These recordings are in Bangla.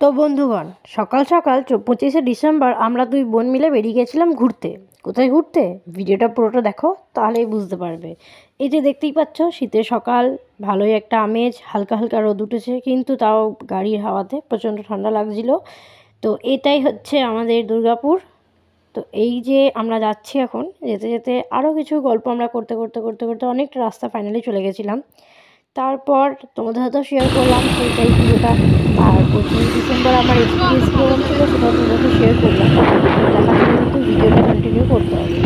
তো বন্ধুগণ, সকাল সকাল 25শে ডিসেম্বর আমরা দুই বোন মিলে বেরিয়ে গেছিলাম ঘুরতে। কোথায় ঘুরতে? ভিডিওটা পুরোটা দেখো, তাহলেই বুঝতে পারবে। এই যে দেখতেই পাচ্ছ, শীতের সকাল, ভালোই একটা আমেজ, হালকা হালকা রোদ উঠেছে, কিন্তু তাও গাড়ির হাওয়াতে প্রচণ্ড ঠান্ডা লাগছিল। তো এটাই হচ্ছে আমাদের দুর্গাপুর। তো এই যে আমরা যাচ্ছি এখন, যেতে যেতে আরও কিছু গল্প আমরা করতে করতে করতে করতে অনেকটা রাস্তা ফাইনালি চলে গেছিলাম। তারপর তোমাদের সাথেও শেয়ার করলাম সেইটাই ভিডিওটা। আর 25 ডিসেম্বর আমার এক্সপিরিয়েন্স কীরকম ছিল সেটাও তোমাদের সাথে শেয়ার করলাম। দেখার জন্য কিন্তু ভিডিওটা কন্টিনিউ করতে হবে।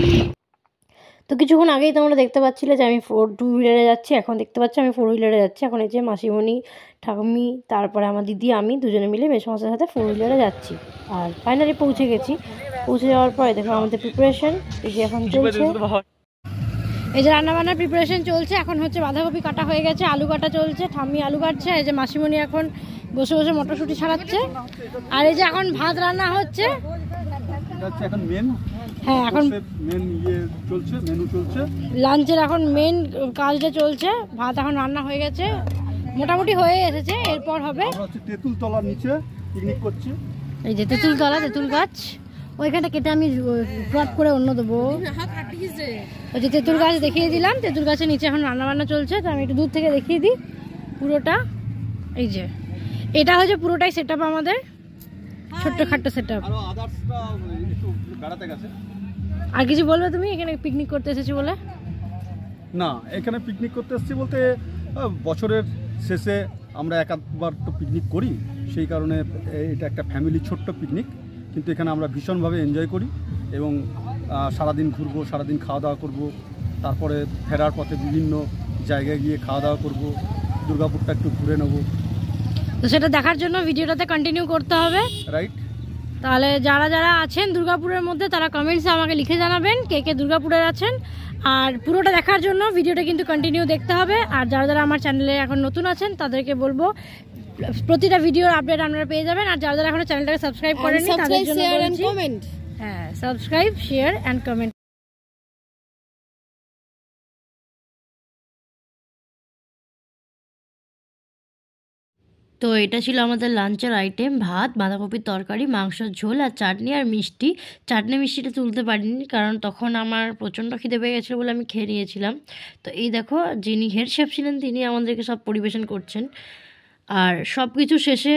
তো কিছুক্ষণ আগেই তোমরা দেখতে পাচ্ছিলে যে আমি টু হুইলারে যাচ্ছি, এখন দেখতে পাচ্ছি আমি ফোর হুইলারে যাচ্ছি। এখন এই যে মাসিমণি, ঠাকুমি, তারপরে আমার দিদি, আমি দুজনে মিলে মেসোমশাইয়ের সাথে ফোর হুইলারে যাচ্ছি। আর ফাইনালি পৌঁছে গেছি। পৌঁছে যাওয়ার পরে দেখো আমাদের প্রিপারেশন এই যে এখন চলছে। এই যে রান্নাবান্নার প্রিপারেশন চলছে। এখন হচ্ছে বাঁধাকপি কাটা হয়ে গেছে, আলু কাটা চলছে, ঠাম্মি আলু কাটছে। এই যে মাসিমণি এখন বসে বসে মটরশুঁটি ছাড়াচ্ছে। আর এই যে এখন ভাত রান্না হচ্ছে। এখন মেন, হ্যাঁ, এখন মেন চলছে, মেনু চলছে, লাঞ্চের এখন মেন কাজটা চলছে। ভাত এখন রান্না হয়ে গেছে, মোটামুটি হয়ে এসেছে। এরপর হবে আমরা হচ্ছে তেঁতুল তলার নিচে পিকনিক করছি। এই যে তেঁতুল তলা, তেঁতুল গাছ ওইখানটা কেটে আমি ক্রপ করে অন্য দেবো। ওই যে তেঁতুল গাছ দেখিয়ে দিলাম, তেঁতুল গাছের নিচে এখন রান্নাবান্না চলছে। তো আমি একটু দূর থেকে দেখিয়ে দিই পুরোটা। এই যে এটা হচ্ছে পুরোটাই সেট আপ আমাদের, ছোট্ট খাট্ট সেট আপ। আর কিছু বলবে তুমি এখানে পিকনিক করতে এসেছি বলে? না, এখানে পিকনিক করতে এসেছি বলতে বছরের শেষে আমরা একবার তো পিকনিক করি, সেই কারণে এটা একটা ফ্যামিলি ছোট্ট পিকনিক। কিন্তু এখানে আমরা ভীষণভাবে এনজয় করি এবং সারাদিন ঘুরবো, সারাদিন খাওয়া দাওয়া করবো, তারপরে ফেরার পথে বিভিন্ন জায়গায় গিয়ে খাওয়া দাওয়া করবো, দুর্গাপুরটা একটু ঘুরে নেবো। তো সেটা দেখার জন্য ভিডিওটাতে কন্টিনিউ করতে হবে, রাইট? তাহলে যারা যারা আছেন দুর্গাপুরের মধ্যে তারা কমেন্টসে আমাকে লিখে জানাবেন কে কে দুর্গাপুরের আছেন। আর পুরোটা দেখার জন্য ভিডিওটা কিন্তু কন্টিনিউ দেখতে হবে। আর যারা যারা আমার চ্যানেলে এখন নতুন আছেন তাদেরকে বলবো প্রতিটা ভিডিওর আপডেট আপনারা পেয়ে যাবেন। আর যারা যারা এখনো চ্যানেলটাকে সাবস্ক্রাইব করেননি তাদের জন্য বলছি, হ্যাঁ, সাবস্ক্রাইব, শেয়ার অ্যান্ড কমেন্ট। তো এটা ছিল আমাদের লাঞ্চের আইটেম, ভাত, বাঁধাকপির তরকারি, মাংসের ঝোল আর চাটনি আর মিষ্টি। চাটনি মিষ্টিটা তুলতে পারিনি কারণ তখন আমার প্রচণ্ড খিদে পেয়ে গেছিলো বলে আমি খেয়ে নিয়েছিলাম। তো এই দেখো যিনি হেড শেফ ছিলেন তিনি আমাদেরকে সব পরিবেশন করছেন। আর সব কিছু শেষে